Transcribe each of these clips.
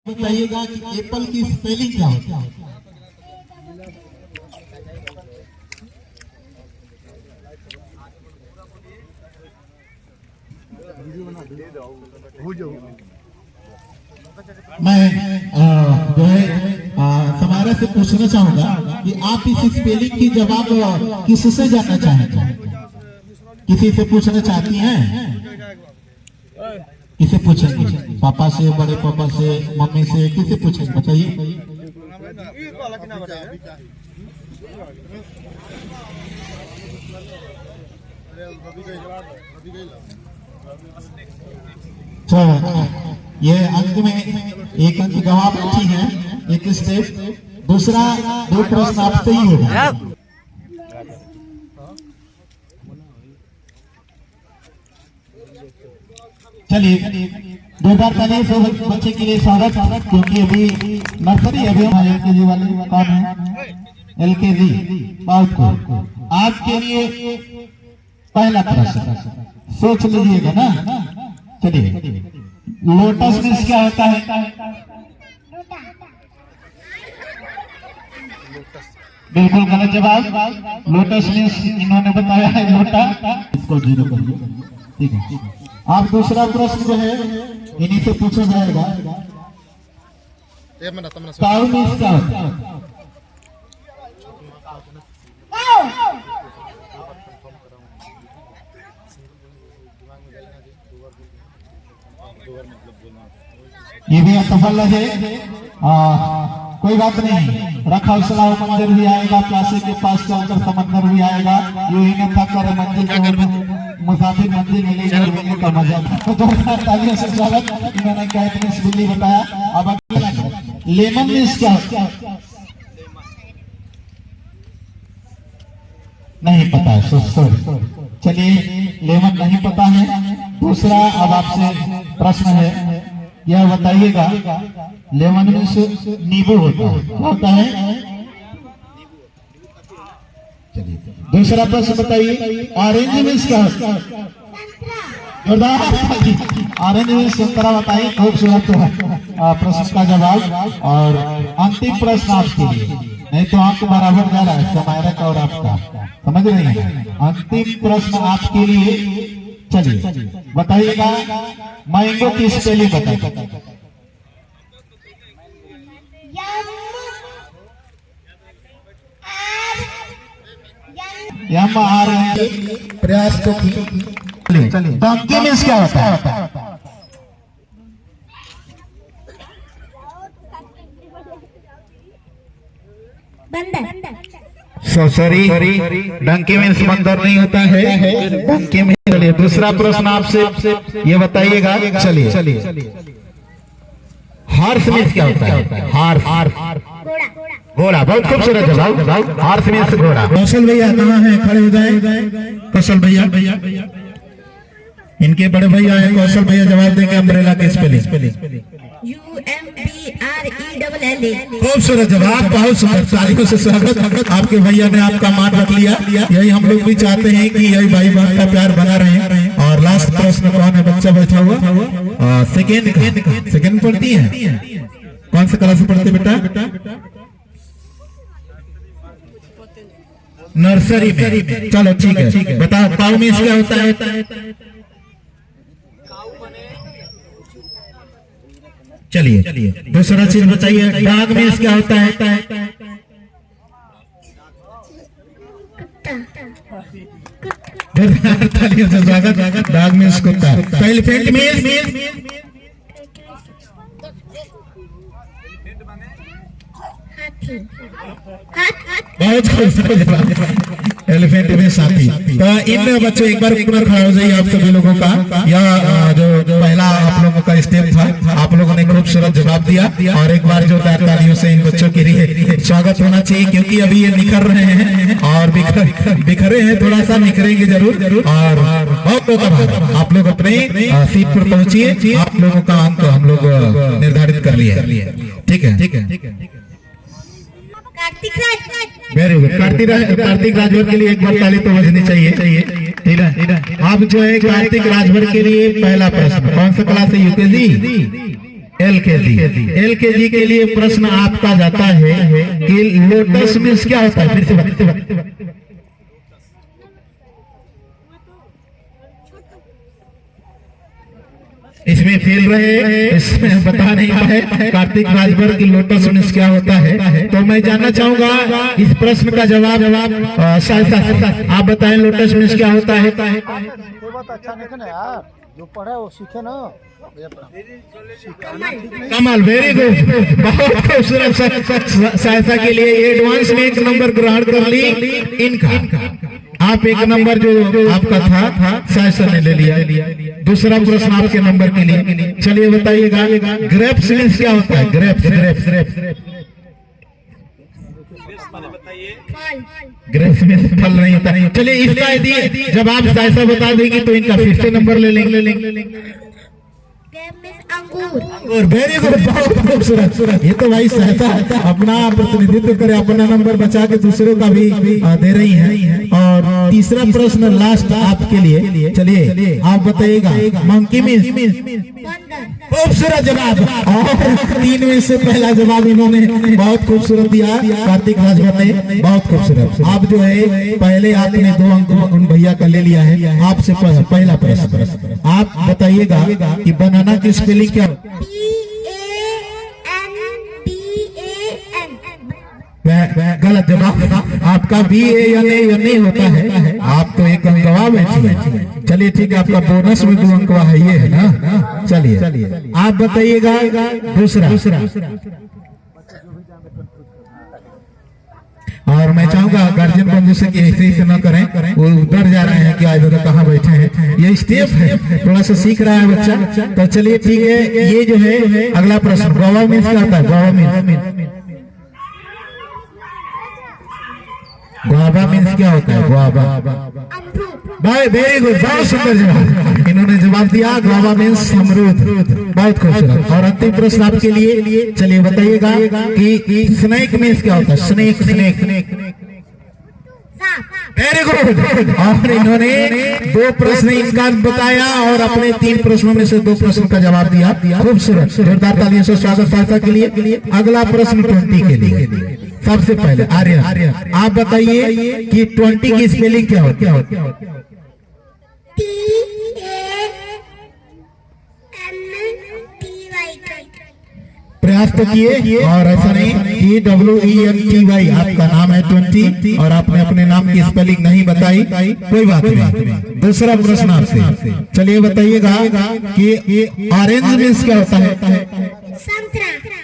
बताइएगा कि एप्पल की स्पेलिंग क्या होती है। मैं जो है समारा से पूछना चाहूंगा कि आप इस स्पेलिंग की जवाब किससे जानना चाहेंगे? किसी से पूछना चाहती हैं? किसे पूछेंगे? पापा से, बड़े पापा से, मम्मी से, किसे पूछेंगे बताइए। ये अंक में एक अंक गवा बैठी है, एक स्टेप। दूसरा दो प्रश्न आपसे ही होगा। चलिए दो बार पहले बच्चे के लिए स्वागत, क्योंकि अभी नर्सरी अभी हमारे LKG वाले कौन है? LKG बाउट को आपके लिए पहला प्रश्न सोच लीजिएगा ना। चलिए, लोटस मीन्स क्या होता है? बिल्कुल गलत जवाब। लोटस मीन्स इन्होंने बताया है लोटा। इसको जीरो करिए, ठीक है। आप दूसरा प्रश्न जो है इन्हीं से पूछा जाएगा। काऊ मीन्स क्या होता है? ये भी असफल है। कोई बात नहीं, रखा हौसला मंदिर भी आएगा, प्यासे के पास चलकर समंदर भी आएगा। यू ही न थकर मंजिल मुसाफिर मंदिर मिलेगी का मजा था। तो तालियों से स्वागत। इन्होंने कैट मीन्स बिल्ली बताया। अब लेमन मीन्स क्या होता है? नहीं पता है। चलिए, लेमन नहीं पता है। दूसरा अब आपसे प्रश्न है, यह बताइएगा लेमन मीन्स नींबू होता है। चलिए, दूसरा प्रश्न बताइए, ऑरेंज मीन्स क्या होता है? ऑरेंज मीन्स संतरा बताइए। खूबसूरत प्रश्न का जवाब। और अंतिम प्रश्न आपके लिए, नहीं तो आपको बराबर जा रहा है समायरा का और आपका, समझ रहे हैं? अंतिम प्रश्न आपके लिए। चलिए बताइएगा, मैंगो की स्पेलिंग बताइए। प्रयास को चलिए। डंकी मीन्स क्या होता है? सॉरी, डंकी मीन्स बंदर नहीं होता है। डंकी मीन्स। चलिए, दूसरा प्रश्न आपसे ये बताइएगा। चलिए, हॉर्स मीन्स क्या होता है? हॉर्स घोड़ा। बहुत खूबसूरत जवाब। हॉर्स मीन्स घोड़ा। कौशल भैया कहाँ है? खड़े हो जाए। कौशल भैया, इनके बड़े भैया है कौशल भैया, जवाब देंगे अम्ब्रेला के स्पेलिंग। UMBRELLA। खूबसूरत जवाब, बहुत सुंदर। तालियों से स्वागत। आपके भैया ने आपका मान रख लिया। यही हम लोग भी चाहते हैं कि यही भाई बहन का प्यार बना रहे। और लास्ट प्रश्न कौन है? बच्चा बैठा हुआ सेकेंड पढ़ती है। कौन सा क्लास पढ़ते बेटा? नर्सरी में। चलो ठीक है, बताओ काऊ मीन्स क्या होता है? चलिए, दूसरा चीज बताइए, डॉग मीन्स क्या होता है? स्वागत। डॉग मीन्स कुत्ता। एलिफेंट मीन्स बहुत खूबसूरत। एलिफेंट में साथी। तो इन बच्चों एक बार खड़ा हो जाइए आप सभी लोगों का। यह जो पहला आप लोगों का स्टेप था, आप लोगों ने खूबसूरत जवाब दिया। और एक बार जो तालियों से इन बच्चों के लिए स्वागत होना चाहिए, क्योंकि अभी ये निखर रहे हैं और बिखरे हैं, थोड़ा सा निखरेंगे जरूर। और बहुत आप लोग अपने सीट पर पहुंचिए। आप लोगों का अंक हम लोग निर्धारित कर लिए। ठीक है। कार्तिक राज। Very good. कार्तिक राजभर के लिए एक बार ताली तो बजनी चाहिए। ठीक है। आप जो है कार्तिक राजभर के लिए पहला प्रश्न, कौन सा क्लास है? UKG। LKG के लिए प्रश्न आपका जाता है कि लोटस मीन्स क्या होता है? फिर से बताइए। इसमें फेल रहे, इसमें बता नहीं पाए कार्तिक राजभर की लोटस मीन्स क्या होता है। तो मैं जानना चाहूंगा इस प्रश्न का जवाब शायद आप बताएं लोटस मीन्स क्या होता है। कोई बात अच्छा नहीं ना यार, जो पढ़े वो सीखे ना। कमल, वेरी गुड, बहुत खूबसूरत सहायता के लिए एडवांस में 1 नंबर ग्रहण कर ली इनका। आप 1 नंबर जो आपका था सहायता ने ले लिया। दूसरा प्रश्न आपके नंबर के लिए, चलिए बताइएगा ग्रेप्स मीन्स क्या होता है? ग्रेप्स में फल नहीं होता। चलिए इसका यदि जब आप सहायता बता देंगे तो इनका फिर से नंबर ले लेंगे। अंगूर। वेरी गुड, बहुत खूबसूरत। ये तो भाई सहायता अपना प्रतिनिधित्व करे, अपना नंबर बचा के दूसरों का भी दे रही है। और तीसरा प्रश्न लास्ट आपके लिए, चलिए आप बताइएगा मंकी मीन्स। खूबसूरत जवाब, और 3 में से पहला जवाब इन्होंने बहुत खूबसूरत दिया कार्तिक राजभर ने, बहुत खूबसूरत। आप जो है पहले आपने 2 अंक उन भैया का ले लिया है। आपसे पहला प्रश्न आप बताइएगा कि बनाना की स्पेलिंग क्या? गलत जवाब आपका BANA होता है। आप तो 1 अंक गवा बैठे। चलिए ठीक है, आपका बोनस में 2 अंक है, ये है ना। चलिए आप बताइएगा दूसरा। और मैं चाहूंगा गार्जियन बंधु से कि ऐसे न करें, वो डर जा रहे हैं कि आज कहाँ बैठे हैं। ये स्टेप है, थोड़ा सा सीख रहा है बच्चा। तो चलिए ठीक है, ये जो है अगला प्रश्न गोवा मीन्स क्या होता है? गुआवा मीन्स क्या होता है? गुआवा, भाई वेरी गुड, बहुत सुंदर जवाब इन्होंने जवाब दिया। गुआवा मीन्स अमरूद, बहुत खूबसूरत। और अंतिम प्रश्न आपके लिए, चलिए बताइएगा कि स्नेक मीन्स क्या होता है? स्नेक। वेरी गुड, और इन्होंने 2 प्रश्न इनका बताया और अपने 3 प्रश्नों में से 2 प्रश्न का जवाब दिया। खूबसूरत, जोरदार तालियों से स्वागत सहायता के लिए। अगला प्रश्न 20 के लिए। सबसे पहले आर्य, आप बताइए कि 20 की स्पेलिंग क्या होती है? प्रयास तो किए और ऐसा नहीं, TWENTY आपका नाम है 20 और आपने अपने नाम की स्पेलिंग नहीं बताई, कोई बात नहीं। दूसरा प्रश्न आपसे, चलिए बताइएगा कि ऑरेंज मीन्स क्या होता है?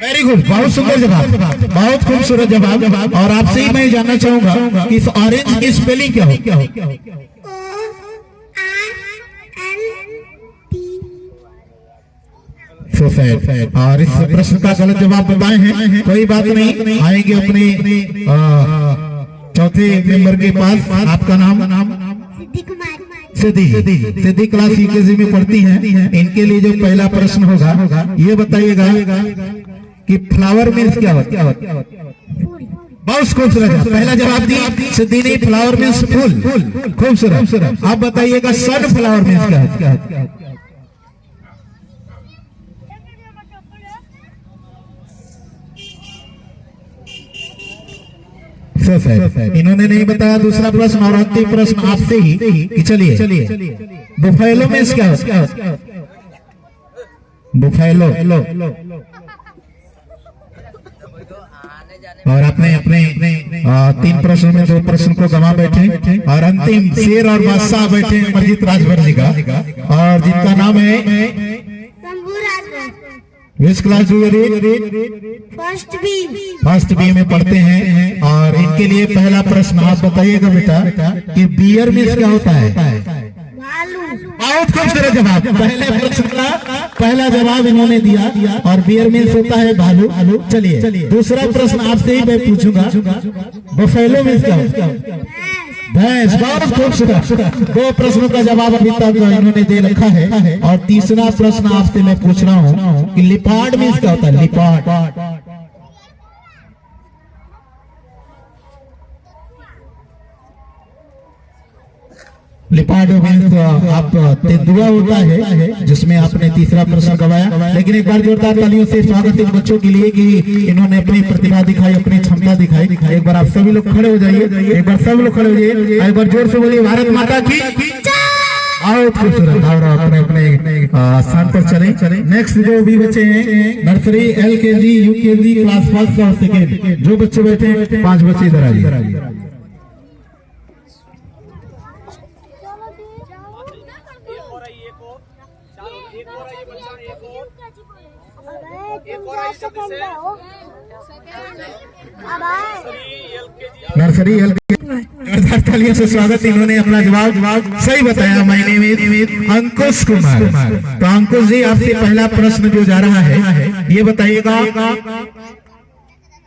वेरी गुड, बहुत सुंदर जवाब, बहुत खूबसूरत जवाब। और आपसे ही मैं जानना चाहूंगा कि इस ऑरेंज की स्पेलिंग क्या हो? और इस प्रश्न का गलत जवाब बताए हैं, कोई बात नहीं, आएंगे अपने चौथे मेंबर के पास। आपका नाम? सिद्धि क्लास UKG में पढ़ती हैं। इनके लिए जो पहला प्रश्न होगा, ये बताइएगा कि फ्लावर मीन्स क्या होता है? बहुत खूबसूरत, पहला जवाब दी सिद्धि ने, फ्लावर मीन्स फूल, खूबसूरत। आप बताइएगा सन फ्लावर मीन्स क्या होता है? इन्होंने नहीं बताया। दूसरा प्रश्न और अंतिम प्रश्न आपसे ही कि चलिए बुफेलो मीन्स क्या होता है? बुफेलो। और आपने अपने 3 प्रश्नों में 2 प्रश्न को गवा बैठे। और अंतिम शेर और बादशाह बैठे अमरजीत राजभर जी का, और जिनका नाम है विच क्लास फर्स्ट बी में पढ़ते हैं। और इनके लिए पहला प्रश्न आप बताइएगा बेटा कि बियर मीन्स क्या होता है? बहुत खूबसूरत जवाब, पहले प्रश्न का पहला जवाब इन्होंने दिया, और बियर मीन्स होता है भालू। चलिए दूसरा प्रश्न आपसे ही मैं पूछूंगा, बफेलो मीन्स क्या होता है? भैंस, बहुत खूबसूरत। 2 प्रश्नों का जवाब अभी तक इन्होंने दे रखा है। और तीसरा प्रश्न आपसे मैं पूछ रहा हूँ कि लिपार्ड मीन्स क्या होता है? लिपार्ड। लिपार्ड मीन्स आप तेंदुआ होता है, जिसमें आपने तीसरा प्रश्न गवाया। लेकिन एक बार जोरदार तालियों से स्वागत इन बच्चों के लिए कि इन्होंने अपनी प्रतिभा दिखाई, अपनी क्षमता दिखाई। एक बार आप सभी लोग खड़े हो जाइए, एक बार सब लोग खड़े हो जाइए, एक बार जोर से बोलिए भारत माता की। बहुत खूबसूरत। और अपने अपने स्थान पर चले। नेक्स्ट जो भी बच्चे हैं नर्सरी, LKG, UKG, क्लास 1 और 2, जो बच्चे बैठे हैं 5 बच्चे इधर आइए। नर्सरी LKG तालियों से स्वागत। इन्होंने अपना जवाब सही बताया। मायने में अंकुश कुमार। तो अंकुश जी, आपसे पहला प्रश्न जो जा रहा है, ये बताइएगा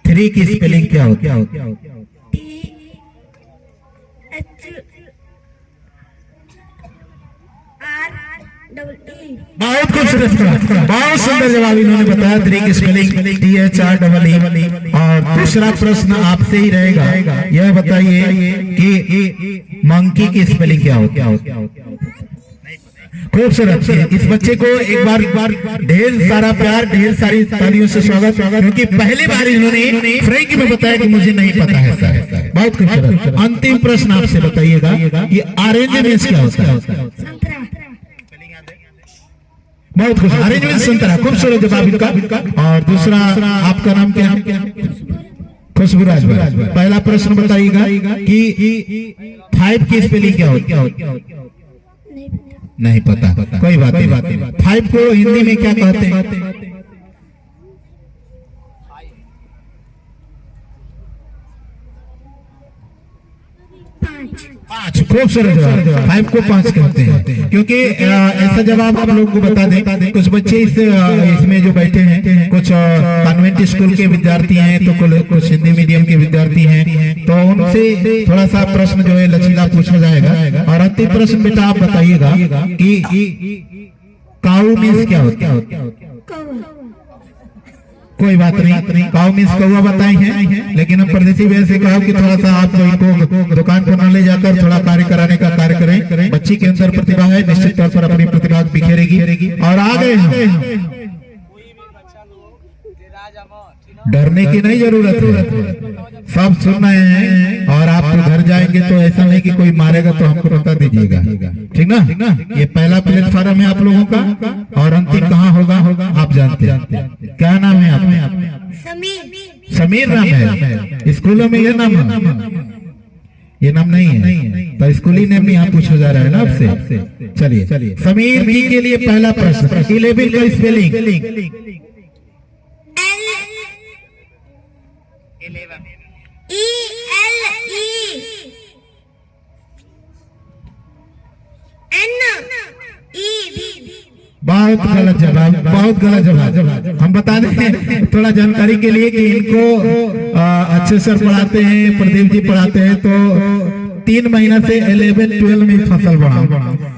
3 की स्पेलिंग क्या होती है? बहुत खूबसूरत, बहुत सुंदर जवाब इन्होंने बताया। 3 की स्पेलिंग THREE। और दूसरा प्रश्न आपसे ही रहेगा, यह बताइए कि मंकी की स्पेलिंग क्या होती है? खूबसूरत। इस बच्चे को एक बार ढेर सारा प्यार, ढेर सारी तालियों से स्वागत, क्योंकि पहली बार इन्होंने फ्रेंकी में बताया कि मुझे नहीं पता है सर। बहुत खूबसूरत। अंतिम प्रश्न आपसे बताइएगा, ये ऑरेंज मीन्स क्या होता है? बहुत खुश। ऑरेंज मीन्स संतरा। खूबसूरत जवाब इनका। और दूसरा आपका नाम क्या है? खुशबू राज। पहला प्रश्न बताइएगा कि 5 की स्पेलिंग क्या होती है? नहीं पता। कोई बात नहीं। 5 को हिंदी में क्या कहते हैं? खूबसूरत जवाब। 5 को 5 कहते हैं, क्योंकि ऐसा जवाब आप लोगों को बता दें। कुछ बच्चे इसमें जो बैठे हैं, कुछ कॉन्वेंट स्कूल के विद्यार्थी हैं, तो कुछ हिंदी मीडियम के विद्यार्थी हैं, तो उनसे थोड़ा सा प्रश्न जो है लचीला पूछा जाएगा। और अंतिम प्रश्न बेटा आप बताइएगा कि काऊ मीन्स क्या होता है? कोई बात नहीं। काऊ मीन्स कौवा बताए हैं, लेकिन हम परदेसी भैया से कहा कि थोड़ा सा आप इनको दुकान पर न ले जाकर थोड़ा कार्य कराने का कार्य करें। बच्ची के अंदर प्रतिभा है, निश्चित तौर पर अपनी प्रतिभा बिखेरेगी। और आगे डरने की नहीं जरूरत है, सब सुन रहे हैं। और आप घर जाएंगे तो ऐसा नहीं कि कोई मारेगा तो हमको बता दीजिएगा, ठीक ना? ये पहला प्लेटफॉर्म है आप लोगों का, और अंतिम कहाँ होगा आप जानते हैं। क्या नाम है आपने? समीर नाम है। स्कूलों में ये नाम है? ये नाम नहीं है, तो स्कूली नेम यहाँ पूछा जा रहा है ना आपसे। चलिए, समीर जी के लिए पहला प्रश्न, 11 का स्पेलिंग। बहुत गलत जवाब, बहुत गलत जवाब। हम बता दें थोड़ा जानकारी के लिए कि इनको अच्छे सर पढ़ाते हैं, प्रदीप जी पढ़ाते हैं, तो 3 महीना से 11-12 में फसल बढ़ा।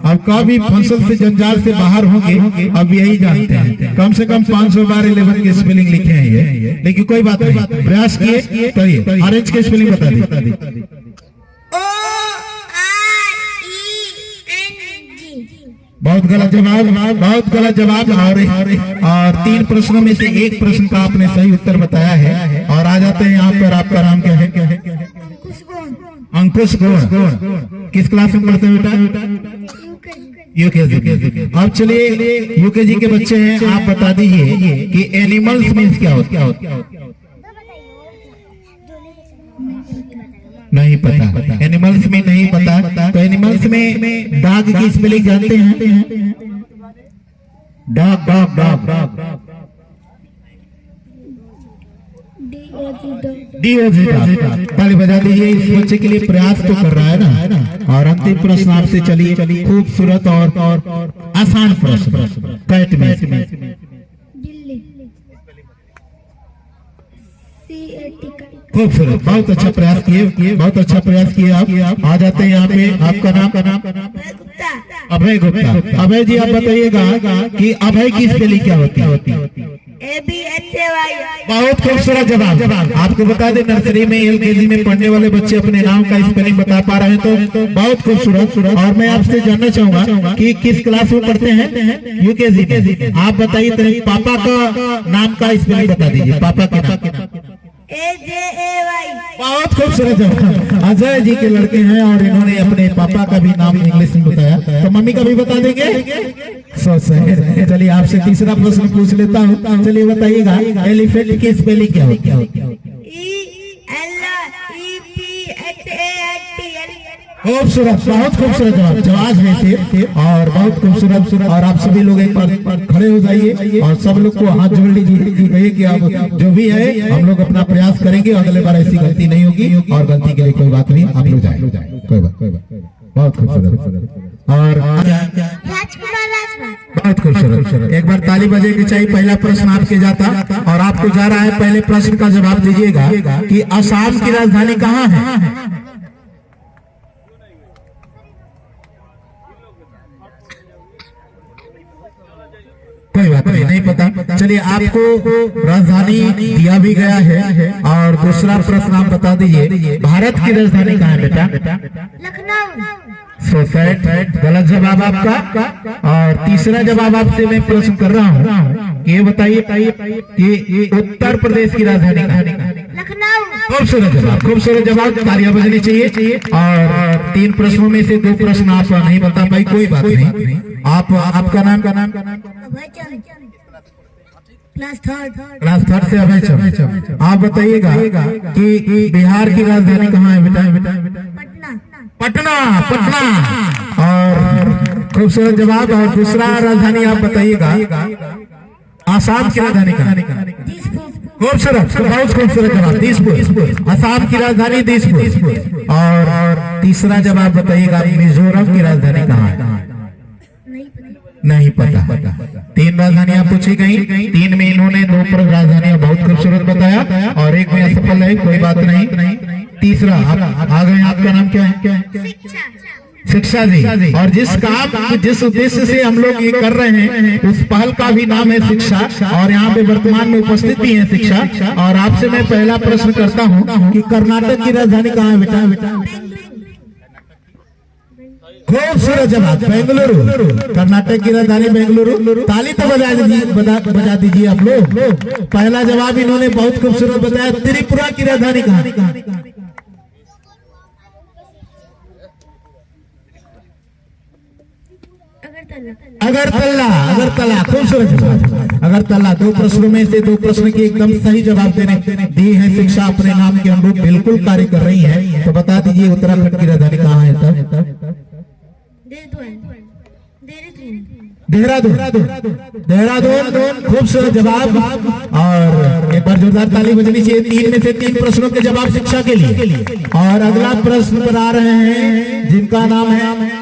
अब कभी फसल से जंजाल से बाहर होंगे, अब यही जानते हैं। कम से कम 500 बार 11 की स्पेलिंग लिखे हैं ये, लेकिन कोई बात नहीं, प्रयास किए। करिए, ऑरेंज की स्पेलिंग बता दी। बहुत गलत जवाब, बहुत गलत जवाब। और 3 प्रश्नों में से 1 प्रश्न का आपने सही उत्तर बताया है। और आ जाते हैं यहाँ पर, आपका नाम क्या है? अंकुश गौड़। किस क्लास में पढ़ते हैं बेटा? UKG। अब चलिए, UKG के बच्चे हैं, आप बता दीजिए कि एनिमल्स मीन्स क्या होता है? नहीं पता। एनिमल्स में नहीं पता, तो एनिमल्स में डॉग की स्पेलिंग जानते हैं? डॉग। DOG। ताली बजा दीजिए। इस बच्चे के लिए प्रयास तो कर रहा है ना। और अंतिम प्रश्न आपसे, चलिए, खूबसूरत और आसान प्रश्न। कैट में खूबसूरत। बहुत अच्छा प्रयास किए, बहुत अच्छा प्रयास किए आप। आ जाते हैं यहाँ पे, आपका नाम? अभय गुप्ता। अभय जी, आप बताइएगा कि अभय की स्पेलिंग क्या होती है? ABHAY। बहुत खूबसूरत जवाब। आपको बता दें नर्सरी में LKG में पढ़ने वाले बच्चे अपने नाम का स्पेलिंग बता पा रहे हैं तो बहुत खूबसूरत। और मैं आपसे जानना चाहूंगा कि किस क्लास में पढ़ते हैं? UKG में। आप बताइए पापा का नाम का स्पेलिंग बता दीजिए, पापा के नाम। AJAY। बहुत खूबसूरत जवाब। अजय जी के लड़के हैं और इन्होंने अपने पापा का भी नाम इंग्लिश में बताया, तो मम्मी का भी बता देंगे। चलिए आपसे तीसरा प्रश्न पूछ लेता हूँ। चलिए बताइएगा एलिफेंट की स्पेलिंग क्या होती है? खूबसूरत, बहुत खूबसूरत जवाब है फिर और बहुत खूबसूरत। और आप सभी लोग एक बार खड़े हो जाइए और सब लोग को हाथ जोड़ लीजिए, कहिए कि आप जो भी है हम लोग अपना प्रयास करेंगे, अगले बार ऐसी गलती नहीं होगी। और गलती के लिए कोई बात नहीं, आप लोग जाए कोई बात। बहुत खूबसूरत और बहुत खूबसूरत। एक बार ताली बजे की चाहिए। पहला प्रश्न आपके जाता और आपको जा रहा है। पहले प्रश्न का जवाब दीजिएगा कि असम की राजधानी कहाँ है? कोई बात नहीं पता। चलिए आपको राजधानी दिया भी गया है। और दूसरा प्रश्न आप बता दीजिए भारत की राजधानी कहाँ है बेटा? लखनऊ। गलत जवाब आपका। और तीसरा जवाब आपसे मैं प्रश्न कर रहा हूँ, ये बताइए कि उत्तर प्रदेश की राजधानी कहाँ है? लखनऊ। खूबसूरत जवाब। तालियां बजनी चाहिए। और 3 प्रश्नों में से 2 प्रश्न आप नहीं बता पाई, कोई बात नहीं। आपका नाम क्लास 3 से अभय चंद। आप बताइएगा कि बिहार की राजधानी कहाँ है बेटा? पटना। और खूबसूरत जवाब। और दूसरा राजधानी आप बताइएगा आसाम की राजधानी कहाँ? खूबसूरत, बहुत खूबसूरत जवाब, दिसपुर। आसाम की राजधानी दिसपुर। और तीसरा जवाब बताइएगा मिजोरम की राजधानी कहाँ है? नहीं पता। 3 राजधानियां पूछी गई, 3 में इन्होंने 2 राजधानियां बहुत खूबसूरत बताया और एक में असफल है, कोई बात नहीं। तीसरा आ गए। आपका नाम क्या है? शिक्षा जी। और जिस उद्देश्य से हम लोग ये कर रहे हैं उस पहल का भी नाम है शिक्षा। और यहाँ पे वर्तमान में उपस्थित भी है शिक्षा। और आपसे मैं पहला प्रश्न करता हूँ कि कर्नाटक की राजधानी कहाँ है बेटा? खूबसूरत जवाब, बेंगलुरु। कर्नाटक की राजधानी बेंगलुरु। ताली तो बजा दीजिए आप लोग। पहला जवाब इन्होंने बहुत खूबसूरत बताया। त्रिपुरा की राजधानी कहाँ? अगरतला। खूबसूरत जवाब, अगरतला। 2 प्रश्नों में से 2 प्रश्न की एकदम सही जवाब दी है। शिक्षा अपने नाम के अनुरूप बिल्कुल कार्य कर रही है। तो बता दीजिए उत्तराखंड की राजधानी कहाँ है? देहरादून। खूबसूरत जवाब। और एक बार जोरदार ताली बजनी चाहिए। 3 में से 3 प्रश्नों के जवाब शिक्षा के लिए। और अगला प्रश्न पर आ रहे हैं जिनका नाम है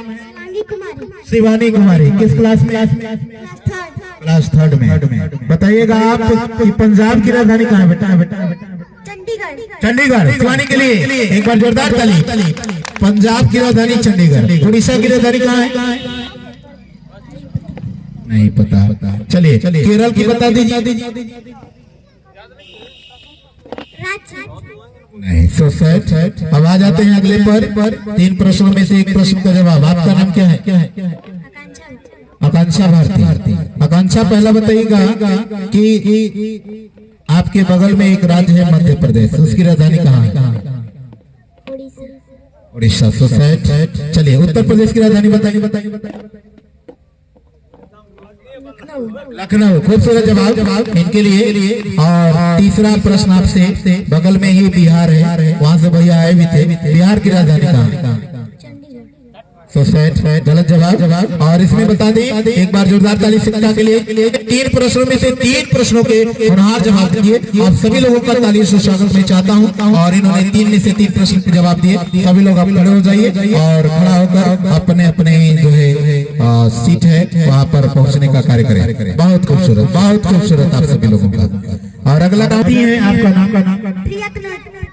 शिवानी कुमारी। किस क्लास में? क्लास 3 में। बताइएगा आप कि पंजाब की राजधानी कहाँ है बेटा? चंडीगढ़। शिवानी के लिए एक बार जोरदार ताली। पंजाब की राजधानी चंडीगढ़। उड़ीसा की राजधानी कहाँ है? नहीं पता। चलिए केरल की बता दीजिए। नहीं। अब आ जाते हैं अगले पर। 3 प्रश्नों में से 1 प्रश्न का जवाब। आपका नाम क्या है? आकांक्षा भारती। आकांक्षा पहला बताइएगा कि आपके बगल में एक राज्य है मध्य प्रदेश, उसकी राजधानी कहाँ है? उड़ीसा। चलिए उत्तर प्रदेश की राजधानी बताइए। लखनऊ। खूबसूरत जवाब इनके लिए। और तीसरा प्रश्न आपसे, बगल में ही बिहार है, वहाँ से भैया आए भी थे। बिहार की राजधानी कहाँ? गलत जवाब। और इसमें बता दें एक बार जोरदार ताली शिक्षा के लिए। 3 प्रश्नों में से 3 प्रश्नों के होनहार जवाब दिए। आप सभी लोगों का ताली से स्वागत मैं चाहता हूं। और इन्होंने 3 में से 3 प्रश्न के जवाब दिए। सभी लोग आप खड़े हो जाइए और खड़ा होकर अपने अपने जो है सीट है वहां पर पहुंचने का कार्य करें। बहुत खूबसूरत आप सभी लोगों का। और अगला आती है आपका नाम?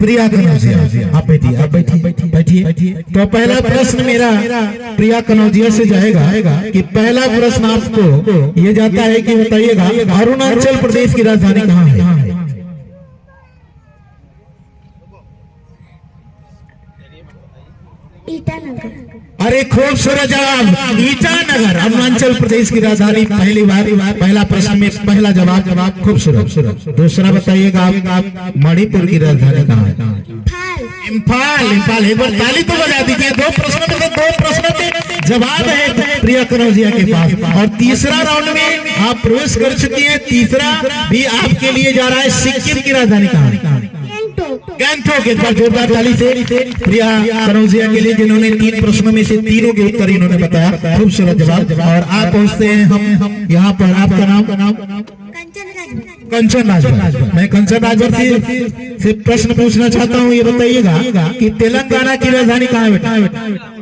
प्रिया कनौजिया। आप बैठिए। तो पहला प्रश्न मेरा प्रिया कनौजिया से जाएगा कि पहला प्रश्न आपको ये जाता है कि बताइएगा अरुणाचल प्रदेश की राजधानी कहाँ है? ईटानगर। अरे खूबसूरत जवाब, ईटानगर अरुणाचल प्रदेश की राजधानी। पहली बार पहला प्रश्न में पहला जवाब खूबसूरत। दूसरा बताइएगा आप मणिपुर की राजधानी कहाँ है? इम्फाल। एक बार ताली तो बजा दीजिए। दो प्रश्नों में से दो प्रश्नों के जवाब है प्रिया कनौजिया के पास। और तीसरा राउंड में आप प्रवेश कर चुकी हैं। तीसरा भी आपके लिए जा रहा है। सिक्किम की राजधानी कहाँ है? गैंगटॉक। एक बार जोरदार ताली से प्रिया कनौजिया के लिए, जिन्होंने 3 प्रश्नों में से तीनों के उत्तर इन्होंने बताया। खूबसूरत जवाब। और आप पहुंचते हैं हम यहाँ पर। आपका नाम? कंचन राजभर। मैं कंचन राजभर से प्रश्न पूछना चाहता हूँ। ये बताइएगा कि तेलंगाना की राजधानी कहाँ है बेटा?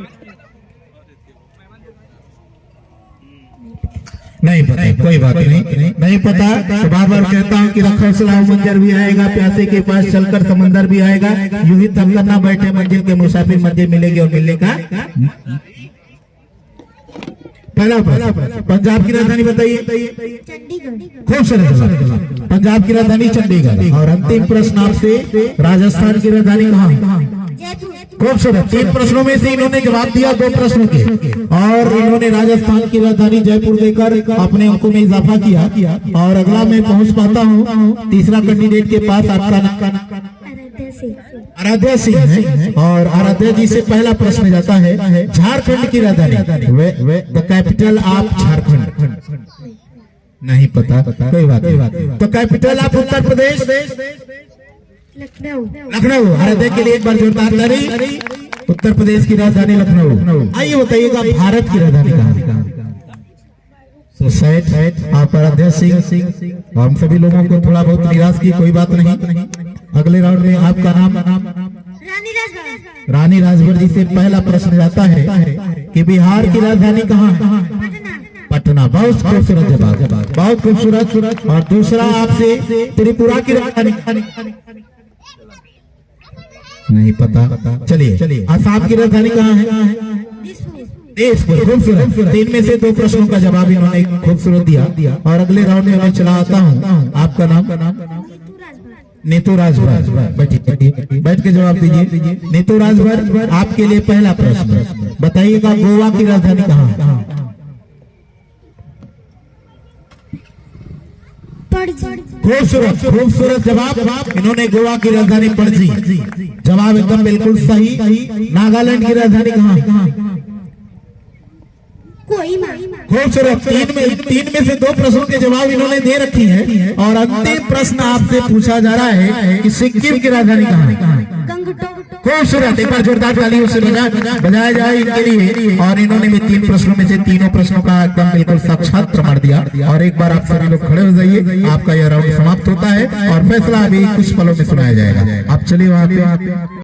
नहीं पता, कोई बात नहीं पता। तो बार बार कहता हूँ कि रखो सलाह मंजर भी आएगा, प्यासे के पास चलकर समंदर भी आएगा। यूं ही थक कर ना बैठे मंजिल के मुसाफिर, मंजिल मिलेगी और मिलने का। पहला पंजाब की राजधानी बताइए। चंडीगढ़। खूबसूरत जवाब, पंजाब की राजधानी चंडीगढ़। और अंतिम प्रश्न आपसे, राजस्थान की राजधानी कहाँ है? खूबसूरत। 3 प्रश्नों में से इन्होंने जवाब दिया 2 प्रश्नों के, और इन्होंने राजस्थान की राजधानी जयपुर देकर अपने अंकों में इजाफा किया। और अगला मैं पहुंच पाता हूं तीसरा कैंडिडेट के पास। आपका नाम? आराध्या सिंह है। और आराध्या जी से पहला प्रश्न जाता है, झारखंड की राजधानी, द कैपिटल ऑफ झारखंड। नहीं पता, कोई बात नहीं। तो कैपिटल ऑफ उत्तर प्रदेश? लखनऊ। आराध्या के लिए एक बार जोरदार ताली। उत्तर प्रदेश की राजधानी लखनऊ। आइए बताइएगा भारत की राजधानी कहाँ है? आप आराध्या सिंह। हम सभी लोगों को थोड़ा बहुत निराश की, कोई बात नहीं। अगले राउंड में आपका नाम? रानी राजभर जी से पहला प्रश्न जाता है कि बिहार की राजधानी कहाँ है? पटना। बहुत खूबसूरत जवाब, बहुत खूबसूरत। और दूसरा आपसे, त्रिपुरा की राजधानी? नहीं पता। चलिए, असम की राजधानी कहाँ है? दिसपुर। खूबसूरत। 3 में से 2 प्रश्नों का जवाब इन्होंने खूबसूरत दिया। और अगले राउंड में मैं चला आता हूँ। आपका नाम? नीतू राजभर। बैठ के जवाब दीजिए। नीतू राजभर, आपके लिए पहला प्रश्न बताइएगा, गोवा की राजधानी कहाँ है? खूबसूरत जवाब। इन्होंने गोवा की राजधानी पणजी। जवाब एकदम बिल्कुल सही। नागालैंड की राजधानी कहाँ है? खूबसूरत। 3 में से 2 प्रश्नों के जवाब इन्होंने दे रखी है। और अंतिम प्रश्न आपसे पूछा जा रहा है कि सिक्किम की राजधानी कहाँ है? खूबसूरत। एक बार जोरदार तालियों से बजाया जाए इनके लिए। और इन्होंने भी 3 प्रश्नों में से तीनों प्रश्नों का एकदम बिल्कुल साक्षात प्रमाण दिया। और एक बार आप सभी लोग खड़े हो जाइए। आपका यह राउंड समाप्त होता है और फैसला अभी कुछ पलों में सुनाया जाएगा। आप चलिए वहां पे।